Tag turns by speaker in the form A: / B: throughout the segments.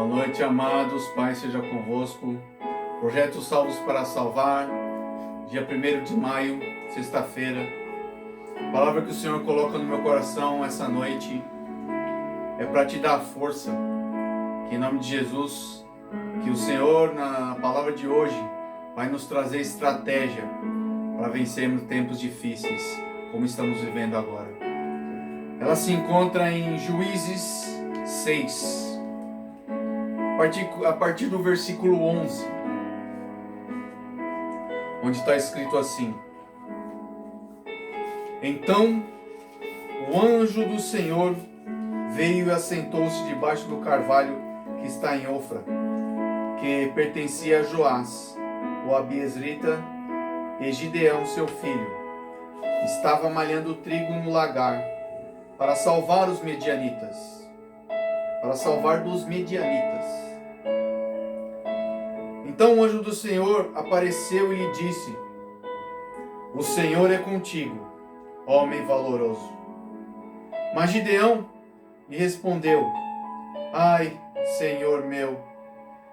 A: Boa noite, amados. Pai seja convosco. Projeto Salvos para Salvar, dia 1º de maio, sexta-feira. A palavra que o Senhor coloca no meu coração essa noite é para te dar força. Que em nome de Jesus, que o Senhor, na palavra de hoje, vai nos trazer estratégia para vencermos tempos difíceis, como estamos vivendo agora. Ela se encontra em Juízes 6. A partir do versículo 11, onde está escrito assim: Então o anjo do Senhor veio e assentou-se debaixo do carvalho que está em Ofra, que pertencia a Joás, o abiezrita, e Gideão, seu filho, estava malhando trigo no lagar para salvar dos medianitas. Então o anjo do Senhor apareceu e lhe disse: O Senhor é contigo, homem valoroso. Mas Gideão lhe respondeu: Ai, Senhor meu,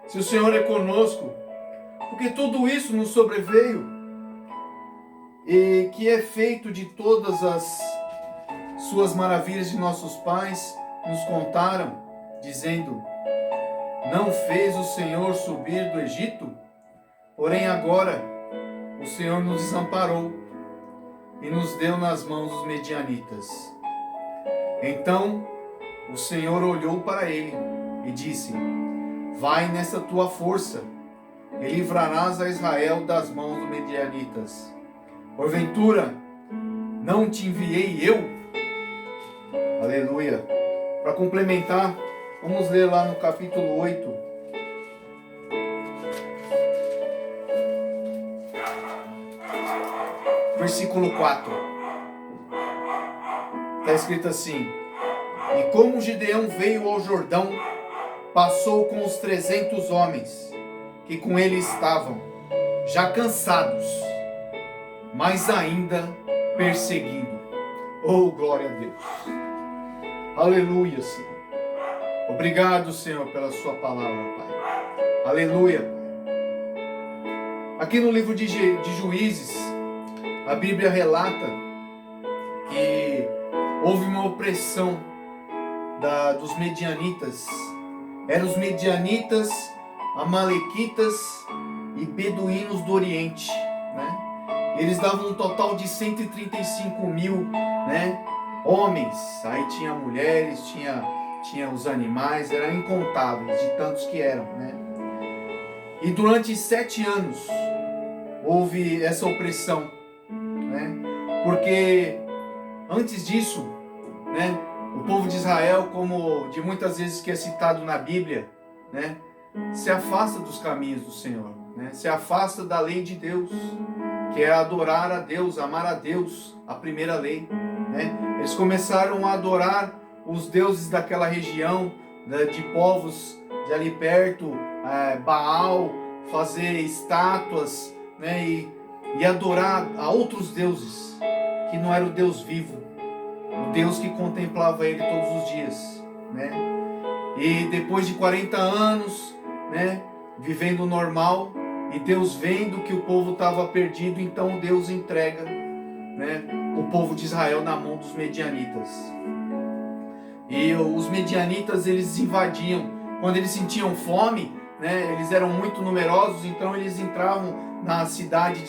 A: se o Senhor é conosco, porque tudo isso nos sobreveio, e que é feito de todas as suas maravilhas de nossos pais nos contaram, dizendo: Não fez o Senhor subir do Egito? Porém agora o Senhor nos desamparou e nos deu nas mãos dos medianitas. Então o Senhor olhou para ele e disse: Vai nessa tua força e livrarás a Israel das mãos dos medianitas. Porventura não te enviei eu? Aleluia. Para complementar, vamos ler lá no capítulo 8. Versículo 4. Está escrito assim: E como Gideão veio ao Jordão, passou com os 300 homens que com ele estavam, já cansados, mas ainda perseguindo. Oh, glória a Deus. Aleluia, Senhor. Obrigado, Senhor, pela sua palavra, Pai. Aleluia, Pai. Aqui no livro de Juízes, a Bíblia relata que houve uma opressão dos medianitas. Eram os medianitas, amalequitas e beduínos do Oriente, né? Eles davam um total de 135 mil, né, homens. Aí tinha mulheres, tinha os animais, eram incontáveis de tantos que eram, né? E durante 7 anos houve essa opressão, né? Porque antes disso, né, o povo de Israel, como de muitas vezes que é citado na Bíblia, né, se afasta dos caminhos do Senhor, né? Se afasta da lei de Deus, que é adorar a Deus, amar a Deus, a primeira lei, né? Eles começaram a adorar os deuses daquela região, de povos de ali perto, Baal, fazer estátuas, né? E adorar a outros deuses, que não era o Deus vivo, o Deus que contemplava ele todos os dias, né? E depois de 40 anos, né, vivendo normal, e Deus vendo que o povo estava perdido, então Deus entrega, né, o povo de Israel na mão dos medianitas. E os medianitas, eles invadiam. Quando eles sentiam fome, né, eles eram muito numerosos, então eles entravam na cidade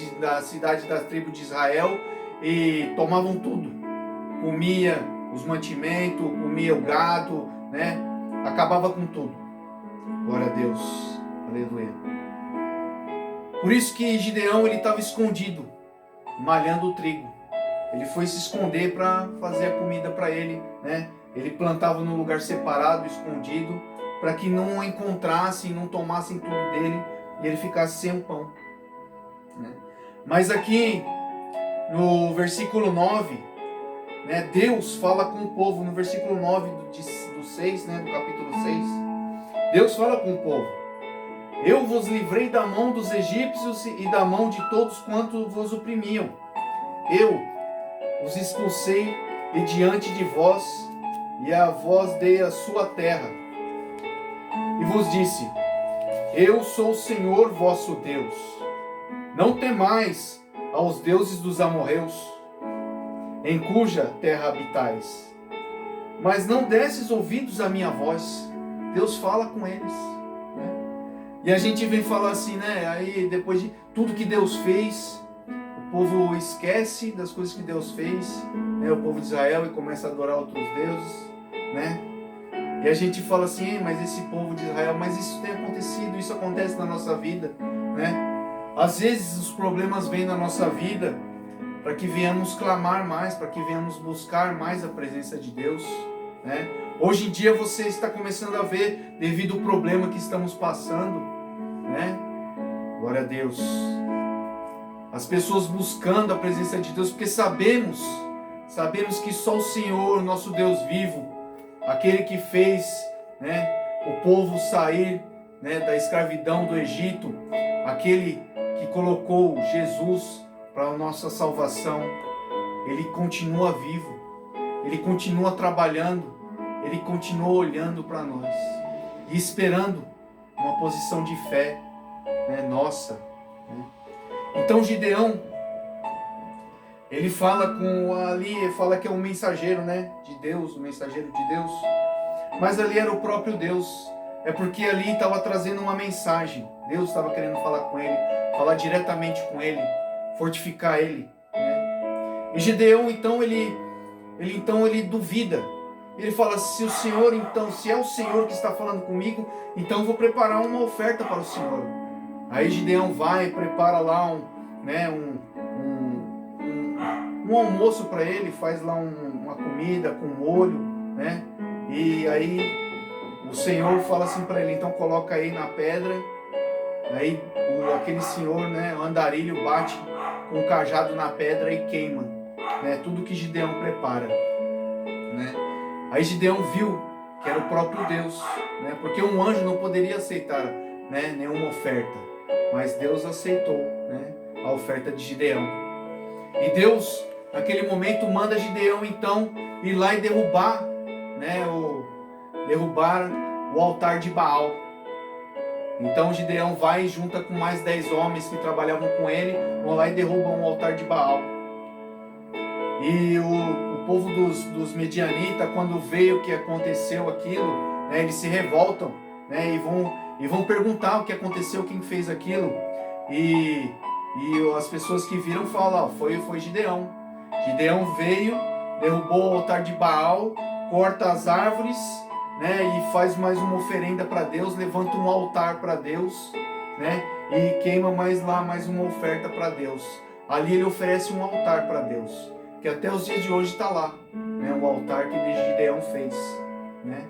A: da tribo de Israel e tomavam tudo. Comia os mantimentos, comia o gado, né, acabava com tudo. Glória a Deus. Aleluia. Por isso que Gideão, ele estava escondido, malhando o trigo. Ele foi se esconder para fazer a comida para ele, né? Ele plantava num lugar separado, escondido, para que não o encontrassem, não tomassem tudo dele e ele ficasse sem o pão, né? Mas aqui no versículo 9, né, Deus fala com o povo. No versículo 9 do 6, né, do capítulo 6, Deus fala com o povo: Eu vos livrei da mão dos egípcios e da mão de todos quanto vos oprimiam. Eu os expulsei de diante de vós, e a vós dei a sua terra. e vos disse: Eu sou o Senhor vosso Deus. Não temais aos deuses dos amorreus, em cuja terra habitais. Mas não desses ouvidos à minha voz. Deus fala com eles, né? E a gente vem falar assim, né? Aí depois de tudo que Deus fez, o povo esquece das coisas que Deus fez, né? O povo de Israel, e começa a adorar outros deuses, né? E a gente fala assim, mas esse povo de Israel, mas isso tem acontecido, isso acontece na nossa vida, né? Às vezes os problemas vêm na nossa vida para que venhamos clamar mais, para que venhamos buscar mais a presença de Deus, né? Hoje em dia você está começando a ver, devido ao problema que estamos passando, né? Glória a Deus. As pessoas buscando a presença de Deus, porque sabemos que só o Senhor, nosso Deus vivo, aquele que fez, né, o povo sair, né, da escravidão do Egito, aquele que colocou Jesus para a nossa salvação, ele continua vivo, ele continua trabalhando, ele continua olhando para nós e esperando uma posição de fé, né, nossa, né? Então Gideão, ele fala ele fala que é um mensageiro, né, de Deus, um mensageiro de Deus, mas ali era o próprio Deus, é porque ali estava trazendo uma mensagem, Deus estava querendo falar com ele, falar diretamente com ele, fortificar ele, né? E Gideão então ele duvida, ele fala: se o Senhor então, se é o Senhor que está falando comigo, então eu vou preparar uma oferta para o Senhor. Aí Gideão vai, prepara lá um almoço para ele, faz lá uma comida com molho, né? E aí o Senhor fala assim para ele: então coloca aí na pedra. Aí aquele senhor, né, o andarilho bate com o cajado na pedra e queima, né, tudo que Gideão prepara, né? Aí Gideão viu que era o próprio Deus, né, porque um anjo não poderia aceitar, né, nenhuma oferta, mas Deus aceitou, né, a oferta de Gideão. E Deus, naquele momento, manda Gideão então ir lá e derrubar, né, o altar de Baal. Então Gideão vai e junta com mais 10 homens que trabalhavam com ele, vão lá e derrubam o altar de Baal. E o povo dos Medianitas, quando vê o que aconteceu aquilo, né, eles se revoltam, né, e vão perguntar o que aconteceu, quem fez aquilo. E as pessoas que viram falam: foi Gideão. Gideão veio, derrubou o altar de Baal, corta as árvores, né, e faz mais uma oferenda para Deus, levanta um altar para Deus, né, e queima mais uma oferta para Deus. Ali ele oferece um altar para Deus, que até os dias de hoje está lá, né, o altar que Gideão fez, né.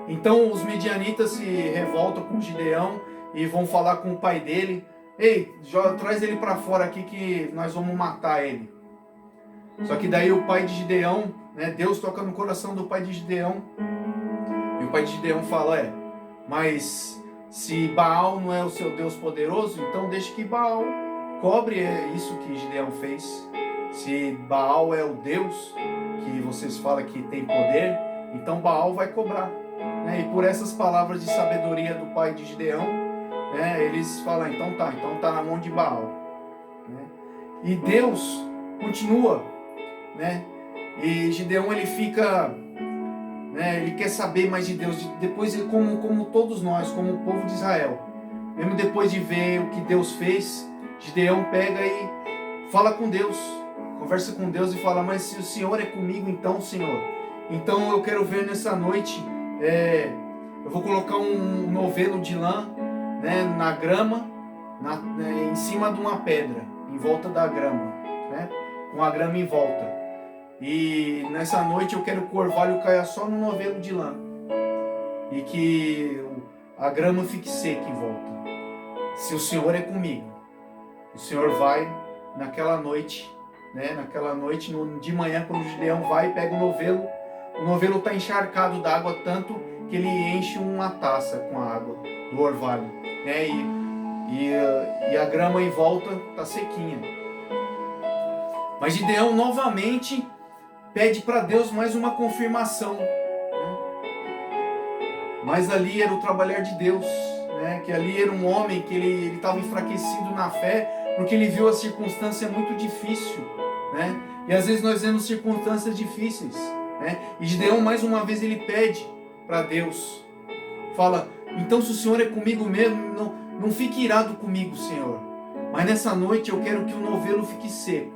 A: Então os medianitas se revoltam com Gideão e vão falar com o pai dele: ei, traz ele para fora aqui que nós vamos matar ele. Só que daí o pai de Gideão, né, Deus toca no coração do pai de Gideão, e o pai de Gideão fala: mas se Baal não é o seu Deus poderoso, então deixe que Baal cobre isso que Gideão fez. Se Baal é o Deus que vocês falam que tem poder, então Baal vai cobrar, né? E por essas palavras de sabedoria do pai de Gideão, né, eles falam: então tá na mão de Baal, né? E Deus continua, né? E Gideão ele fica, né, ele quer saber mais de Deus. Depois, como todos nós, como o povo de Israel, mesmo depois de ver o que Deus fez, Gideão pega e fala com Deus, conversa com Deus e fala: mas se o Senhor é comigo, então Senhor, então eu quero ver nessa noite, eu vou colocar um novelo de lã, né, na grama, em cima de uma pedra, em volta da grama, né, com a grama em volta. E nessa noite eu quero que o orvalho caia só no novelo de lã e que a grama fique seca em volta. Se o Senhor é comigo, o Senhor vai naquela noite, né? Naquela noite, de manhã, quando o Gideão vai e pega o novelo está encharcado d'água, tanto que ele enche uma taça com a água do orvalho, né? E a grama em volta está sequinha. Mas Gideão novamente pede para Deus mais uma confirmação, né? Mas ali era o trabalhar de Deus, né? Que ali era um homem que ele estava enfraquecido na fé, porque ele viu a circunstância muito difícil, né? E às vezes nós vemos circunstâncias difíceis, né? E Gideão mais uma vez ele pede para Deus, fala: então se o Senhor é comigo mesmo, não fique irado comigo, Senhor, mas nessa noite eu quero que o novelo fique seco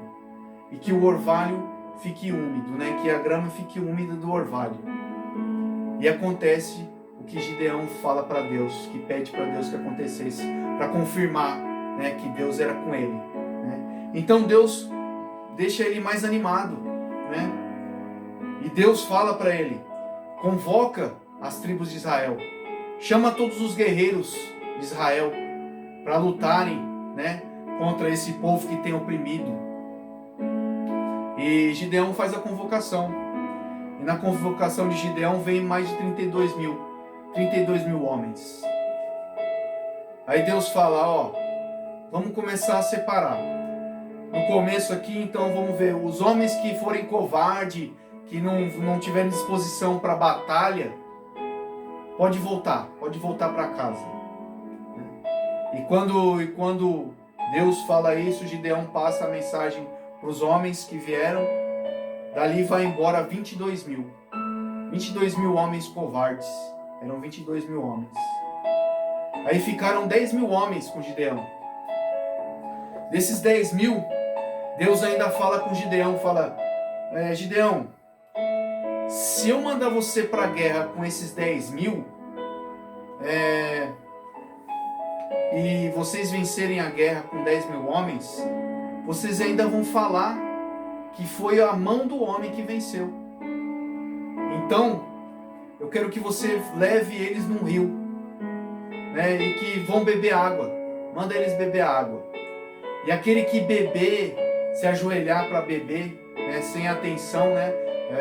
A: e que o orvalho fique úmido, né? Que a grama fique úmida do orvalho. E acontece o que Gideão fala para Deus, que pede para Deus que acontecesse, para confirmar, né, que Deus era com ele, né? Então Deus deixa ele mais animado, né? E Deus fala para ele: convoca as tribos de Israel, chama todos os guerreiros de Israel para lutarem, né, contra esse povo que tem oprimido. E Gideão faz a convocação. E na convocação de Gideão vem mais de 32 mil homens. Aí Deus fala: ó, vamos começar a separar. No começo aqui, então, vamos ver, os homens que forem covardes, que não tiverem disposição para a batalha, pode voltar para casa. E quando Deus fala isso, Gideão passa a mensagem para os homens que vieram. Dali vai embora 22 mil homens covardes. Eram 22 mil homens. Aí ficaram 10 mil homens com Gideão. Desses 10 mil, Deus ainda fala com Gideão, fala: Gideão, se eu mandar você para a guerra com esses 10 mil, e vocês vencerem a guerra com 10 mil homens, vocês ainda vão falar que foi a mão do homem que venceu. Então, eu quero que você leve eles num rio, né, e que vão beber água. Manda eles beber água. E aquele que beber, se ajoelhar para beber, né, sem atenção, né,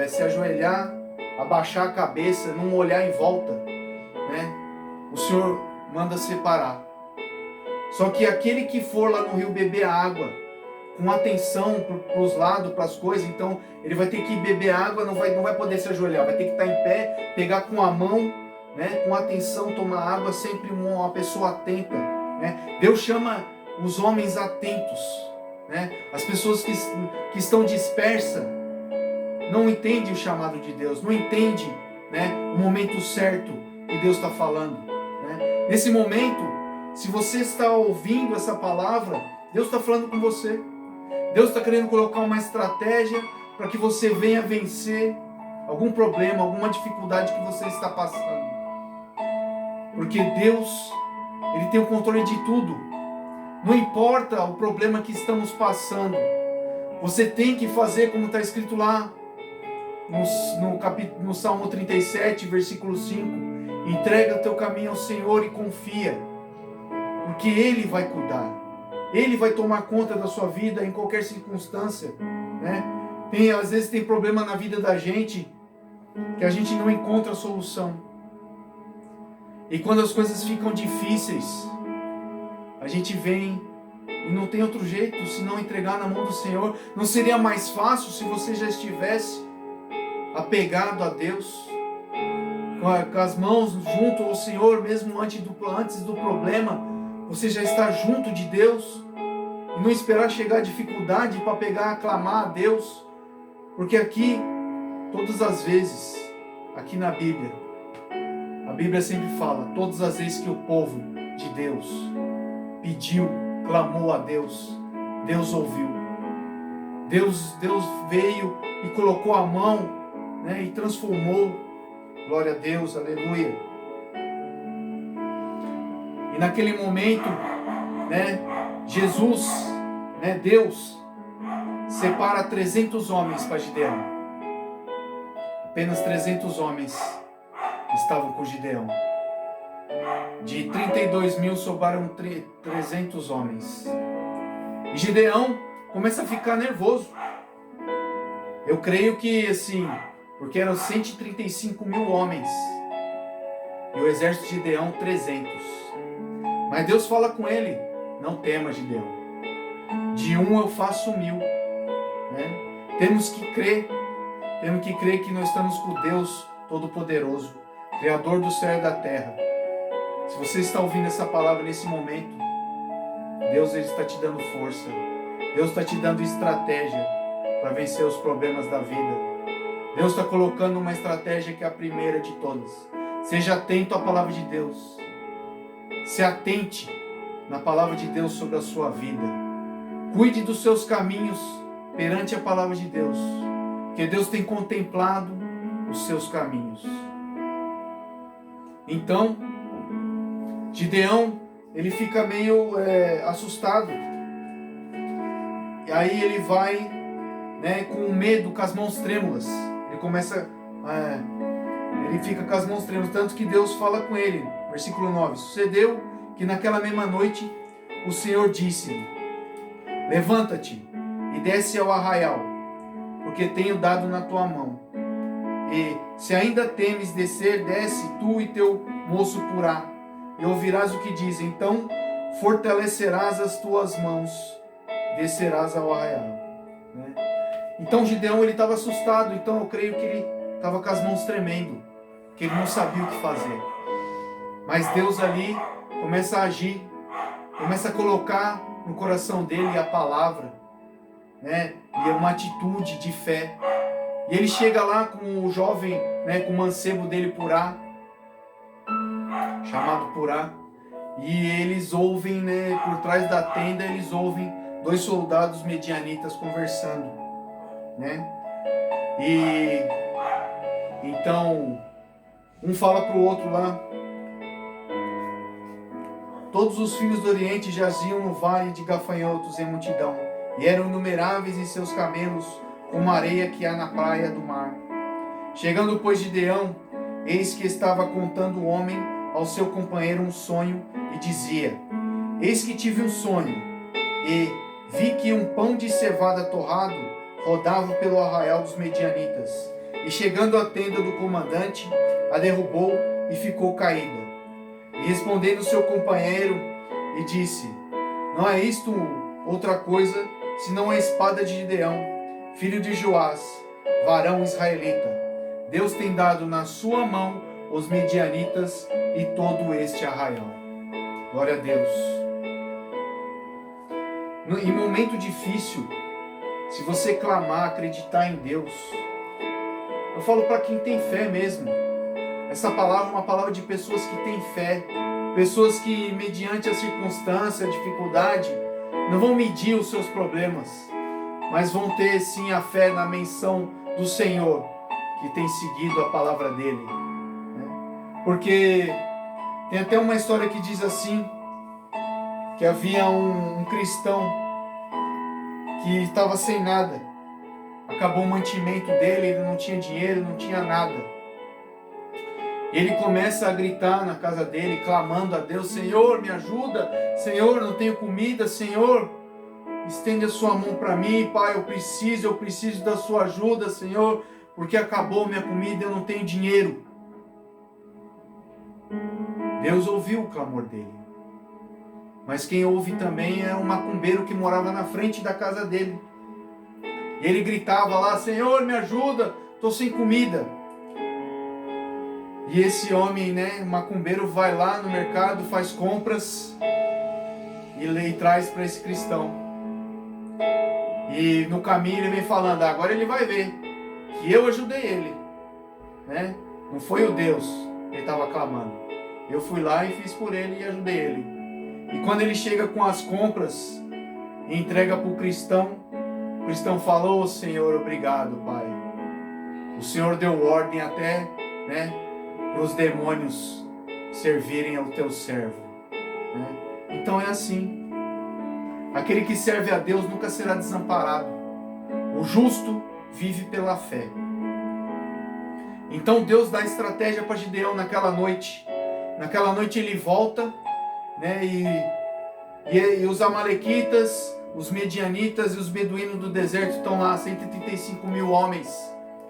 A: se ajoelhar, abaixar a cabeça, não olhar em volta, né, o Senhor manda separar. Só que aquele que for lá no rio beber água, com atenção para os lados, para as coisas, então ele vai ter que beber água, não vai poder se ajoelhar, vai ter que estar em pé, pegar com a mão, né, com atenção, tomar água, sempre uma pessoa atenta, né? Deus chama os homens atentos, né? As pessoas que estão dispersas não entendem o chamado de Deus, não entendem, né, o momento certo que Deus está falando, né? Nesse momento, se você está ouvindo essa palavra, Deus está falando com você. Deus está querendo colocar uma estratégia para que você venha vencer algum problema, alguma dificuldade que você está passando. Porque Deus, Ele tem o controle de tudo. Não importa o problema que estamos passando, você tem que fazer como está escrito lá no Salmo 37, versículo 5. Entrega o teu caminho ao Senhor e confia, porque Ele vai cuidar. Ele vai tomar conta da sua vida em qualquer circunstância, né? Às vezes tem problema na vida da gente que a gente não encontra a solução. E quando as coisas ficam difíceis, a gente vem e não tem outro jeito senão entregar na mão do Senhor. Não seria mais fácil se você já estivesse apegado a Deus, com as mãos junto ao Senhor, mesmo antes do problema? Você já está junto de Deus e não esperar chegar a dificuldade para pegar, clamar a Deus. Porque aqui, todas as vezes, aqui na Bíblia, a Bíblia sempre fala, todas as vezes que o povo de Deus pediu, clamou a Deus, Deus ouviu. Deus veio e colocou a mão, né, e transformou. Glória a Deus, aleluia. E naquele momento, né, Jesus, né, Deus, separa 300 homens para Gideão. Apenas 300 homens estavam com Gideão. De 32 mil sobraram 300 homens. E Gideão começa a ficar nervoso. Eu creio que assim, porque eram 135 mil homens. E o exército de Gideão 300. Mas Deus fala com ele: não tema, Gideão. De um eu faço 1000. Né? Temos que crer que nós estamos com Deus Todo-Poderoso. Criador do céu e da terra. Se você está ouvindo essa palavra nesse momento, Deus ele está te dando força. Deus está te dando estratégia para vencer os problemas da vida. Deus está colocando uma estratégia que é a primeira de todas. Seja atento à palavra de Deus. Se atente na palavra de Deus sobre a sua vida. Cuide dos seus caminhos perante a palavra de Deus, que Deus tem contemplado os seus caminhos. Então, Gideão, ele fica meio assustado. E aí ele vai, com medo, com as mãos trêmulas. Ele fica com as mãos trêmulas, tanto que Deus fala com ele. Versículo 9. Sucedeu que naquela mesma noite o Senhor disse-lhe: levanta-te e desce ao arraial, porque tenho dado na tua mão. E se ainda temes descer, desce tu e teu moço Purá, e ouvirás o que diz. Então fortalecerás as tuas mãos, descerás ao arraial. Então Gideão ele estava assustado. Então eu creio que ele estava com as mãos tremendo, que ele não sabia o que fazer. Mas Deus ali começa a agir, começa a colocar no coração dele a palavra, e é uma atitude de fé. E ele chega lá com o jovem, com o mancebo dele Purá, chamado Purá, e eles ouvem, por trás da tenda, eles ouvem 2 soldados medianitas conversando, E então um fala para o outro lá: todos os filhos do Oriente jaziam no vale de gafanhotos em multidão, e eram inumeráveis em seus camelos, como a areia que há na praia do mar. Chegando, pois, Gideão, eis que estava contando o homem ao seu companheiro um sonho, e dizia: eis que tive um sonho, e vi que um pão de cevada torrado rodava pelo arraial dos medianitas, e chegando à tenda do comandante, a derrubou e ficou caída. E respondendo seu companheiro, e disse: não é isto outra coisa, senão a espada de Gideão, filho de Joás, varão israelita. Deus tem dado na sua mão os medianitas e todo este arraial. Glória a Deus. Em momento difícil, se você clamar, acreditar em Deus, eu falo para quem tem fé mesmo. Essa palavra é uma palavra de pessoas que têm fé, pessoas que, mediante a circunstância, a dificuldade, não vão medir os seus problemas, mas vão ter sim a fé na menção do Senhor, que tem seguido a palavra dele. Porque tem até uma história que diz assim, que havia um cristão que estava sem nada, acabou o mantimento dele, ele não tinha dinheiro, não tinha nada. Ele começa a gritar na casa dele, clamando a Deus: Senhor, me ajuda, Senhor, não tenho comida, Senhor, estende a sua mão para mim, Pai, eu preciso da sua ajuda, Senhor, porque acabou minha comida, eu não tenho dinheiro. Deus ouviu o clamor dele, mas quem ouve também é um macumbeiro que morava na frente da casa dele. E ele gritava lá: Senhor, me ajuda, estou sem comida. E esse homem, macumbeiro, vai lá no mercado, faz compras e traz para esse cristão. E no caminho ele vem falando: agora ele vai ver que eu ajudei ele, Não foi o Deus que ele estava clamando. Eu fui lá e fiz por ele e ajudei ele. E quando ele chega com as compras e entrega para o cristão falou: Senhor, obrigado, Pai. O Senhor deu ordem até, para os demônios servirem ao teu servo. Então é assim. Aquele que serve a Deus nunca será desamparado. O justo vive pela fé. Então Deus dá estratégia para Gideão naquela noite. Naquela noite ele volta, e os amalequitas, os medianitas e os beduínos do deserto estão lá, 135 mil homens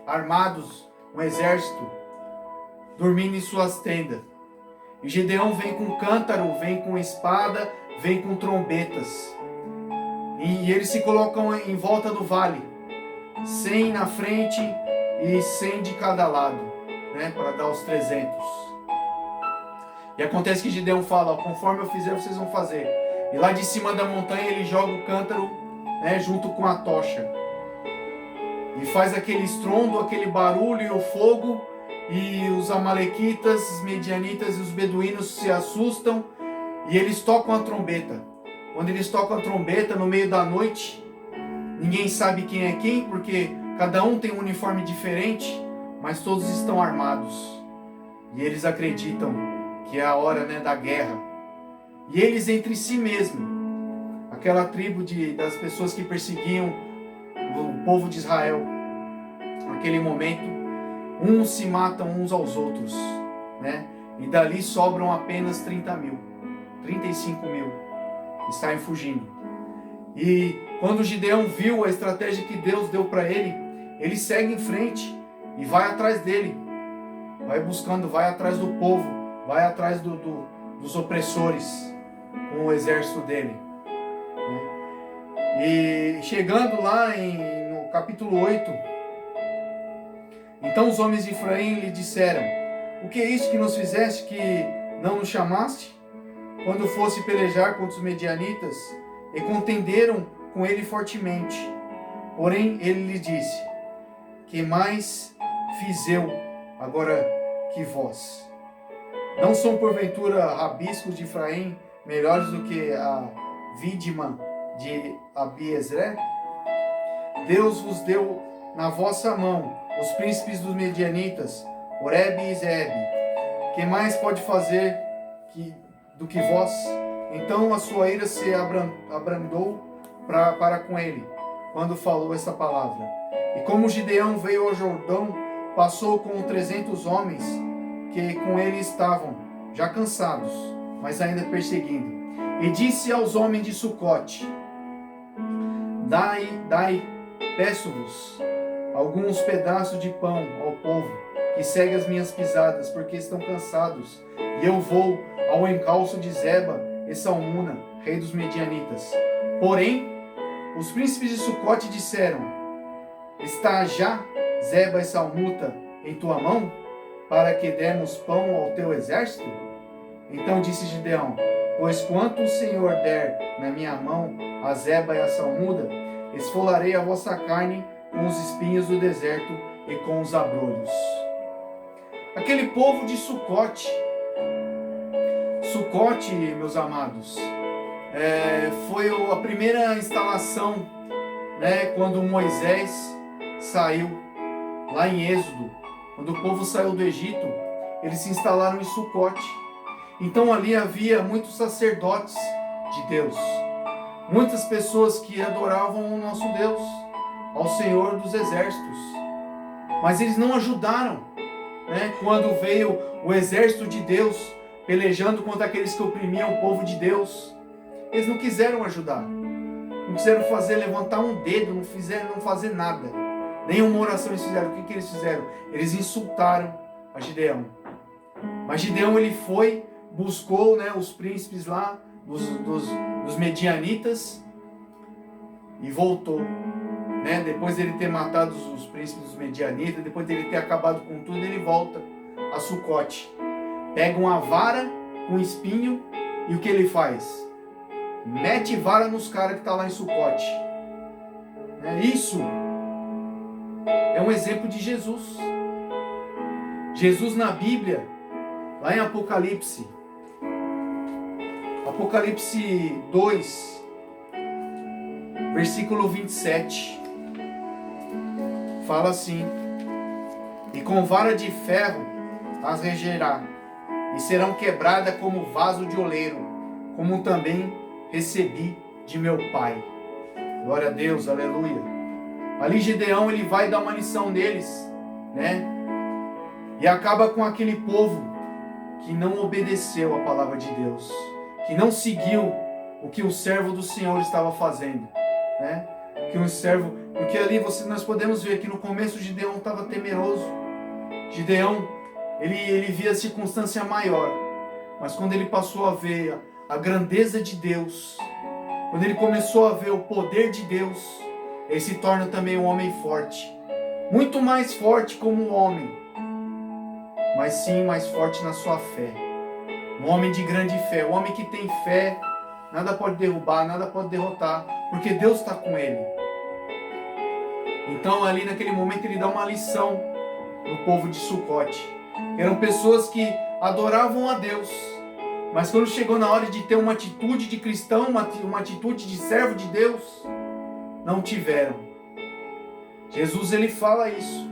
A: armados, um exército, dormindo em suas tendas. E Gideão vem com cântaro, vem com espada, vem com trombetas. E eles se colocam em volta do vale, 100 na frente e 100 de cada lado. né, para dar os 300. E acontece que Gideão fala: conforme eu fizer, vocês vão fazer. E lá de cima da montanha ele joga o cântaro, né, junto com a tocha. E faz aquele estrondo, aquele barulho e o fogo. E os amalequitas, os medianitas e os beduínos se assustam. E eles tocam a trombeta. Quando eles tocam a trombeta no meio da noite, ninguém sabe quem é quem, porque cada um tem um uniforme diferente, mas todos estão armados. E eles acreditam que é a hora, né, da guerra. E eles entre si mesmos, aquela tribo das pessoas que perseguiam o povo de Israel, naquele momento, uns se matam uns aos outros, né? E dali sobram apenas 30 mil, 35 mil, que saem fugindo. E quando Gideão viu a estratégia que Deus deu para ele, ele segue em frente e vai atrás dele, vai buscando, vai atrás do povo, vai atrás dos opressores com o exército dele. E chegando lá no capítulo 8, então os homens de Efraim lhe disseram: o que é isso que nos fizeste, que não nos chamaste? Quando fosse pelejar contra os medianitas, e contenderam com ele fortemente. Porém ele lhe disse: que mais fiz eu agora que vós? Não são porventura rabiscos de Efraim melhores do que a vídima de Abiezré? Deus vos deu na vossa mão os príncipes dos medianitas, Oreb e Zeeb. Que mais pode fazer do que vós? Então a sua ira se abrandou para com ele, quando falou essa palavra. E como Gideão veio ao Jordão, passou com 300 homens que com ele estavam, já cansados, mas ainda perseguindo. E disse aos homens de Sucote: Dai, peço-vos, alguns pedaços de pão ao povo, que segue as minhas pisadas, porque estão cansados. E eu vou ao encalço de Zeba e Salmuna, rei dos medianitas. Porém, os príncipes de Sucote disseram: está já Zeba e Salmuta em tua mão, para que demos pão ao teu exército? Então disse Gideão: pois quanto o Senhor der na minha mão a Zeba e a Salmuda, esfolarei a vossa carne com os espinhos do deserto e com os abrolhos. Aquele povo de Sucote, meus amados, foi a primeira instalação, né, quando Moisés saiu, lá em Êxodo, quando o povo saiu do Egito, eles se instalaram em Sucote. Então ali havia muitos sacerdotes de Deus, muitas pessoas que adoravam o nosso Deus, ao Senhor dos exércitos. Mas eles não ajudaram, né, quando veio o exército de Deus pelejando contra aqueles que oprimiam o povo de Deus. Eles não quiseram ajudar, não quiseram levantar um dedo, não fazer nada, nenhuma oração eles fizeram. O que eles fizeram? Eles insultaram a Gideão. Mas Gideão, ele foi, buscou, né, os príncipes lá, dos medianitas, e voltou, né? Depois dele ter matado os príncipes dos medianitas, depois dele ter acabado com tudo, ele volta a Sucote, pega uma vara com espinho, e o que ele faz? Mete vara nos caras que estão lá em Sucote. Isso é um exemplo de Jesus. Jesus na Bíblia, lá em Apocalipse 2, versículo 27, fala assim: e com vara de ferro as regerá, e serão quebradas como vaso de oleiro, como também recebi de meu Pai. Glória a Deus, aleluia. Ali Gideão, ele vai dar uma lição neles, né? E acaba com aquele povo que não obedeceu a palavra de Deus, que não seguiu o que o servo do Senhor estava fazendo, né? Porque ali nós podemos ver que no começo Gideão estava temeroso. Gideão, ele via a circunstância maior, mas quando ele passou a ver a grandeza de Deus, quando ele começou a ver o poder de Deus, ele se torna também um homem forte, muito mais forte como um homem, mas sim mais forte na sua fé. Um homem de grande fé, um homem que tem fé, nada pode derrubar, nada pode derrotar, porque Deus está com ele. Então ali naquele momento ele dá uma lição no povo de Sucote. Eram pessoas que adoravam a Deus, mas quando chegou na hora de ter uma atitude de cristão, uma atitude de servo de Deus, não tiveram. Jesus ele fala isso,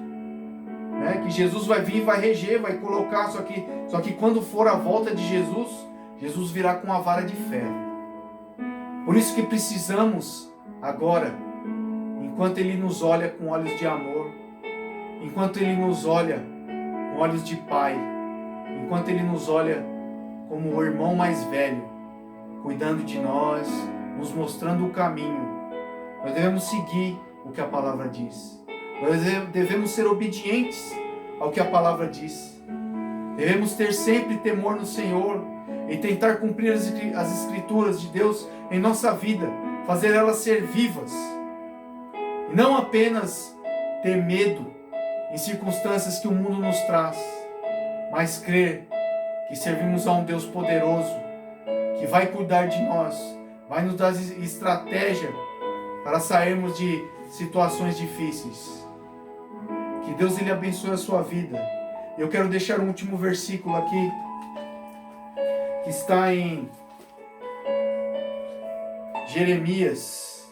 A: né? Que Jesus vai vir, vai reger, vai colocar, só que quando for a volta de Jesus, Jesus virá com uma vara de ferro. Por isso que precisamos agora, enquanto Ele nos olha com olhos de amor, enquanto Ele nos olha com olhos de pai, enquanto Ele nos olha como o irmão mais velho, cuidando de nós, nos mostrando o caminho, nós devemos seguir o que a palavra diz. Nós devemos ser obedientes ao que a palavra diz. Devemos ter sempre temor no Senhor e tentar cumprir as escrituras de Deus em nossa vida, fazer elas ser vivas. E não apenas ter medo em circunstâncias que o mundo nos traz, mas crer que servimos a um Deus poderoso, que vai cuidar de nós, vai nos dar estratégia para sairmos de situações difíceis. Que Deus ele abençoe a sua vida. Eu quero deixar um último versículo aqui, que está em Jeremias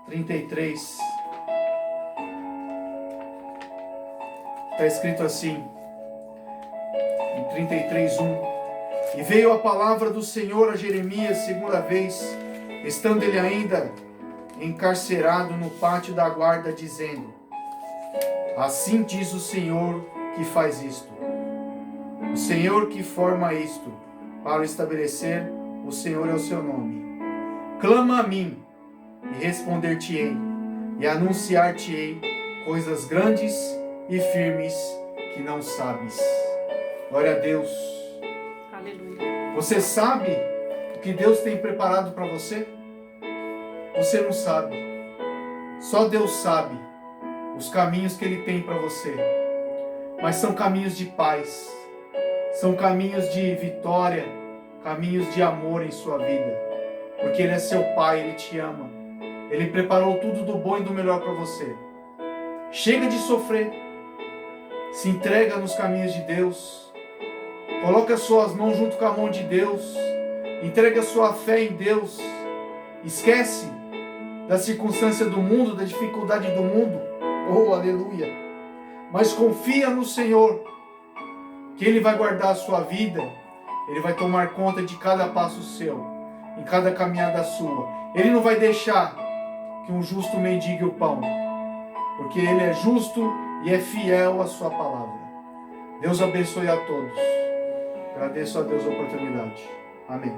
A: 33. Está escrito assim, em 33:1. E veio a palavra do Senhor a Jeremias segunda vez, estando ele ainda encarcerado no pátio da guarda, dizendo: assim diz o Senhor que faz isto, o Senhor que forma isto, para estabelecer, o Senhor é o seu nome. Clama a mim, e responder-te-ei, e anunciar-te-ei coisas grandes e firmes que não sabes. Glória a Deus.
B: Aleluia.
A: Você sabe o que Deus tem preparado para você? Você não sabe. Só Deus sabe os caminhos que Ele tem para você. Mas são caminhos de paz, são caminhos de vitória, caminhos de amor em sua vida. Porque Ele é seu Pai, Ele te ama. Ele preparou tudo do bom e do melhor para você. Chega de sofrer. Se entrega nos caminhos de Deus. Coloca as suas mãos junto com a mão de Deus. Entrega a sua fé em Deus. Esquece da circunstância do mundo, da dificuldade do mundo. Oh, aleluia. Mas confia no Senhor, que Ele vai guardar a sua vida. Ele vai tomar conta de cada passo seu, em cada caminhada sua. Ele não vai deixar que um justo mendigue o pão, porque Ele é justo e é fiel à sua palavra. Deus abençoe a todos. Agradeço a Deus a oportunidade. Amém.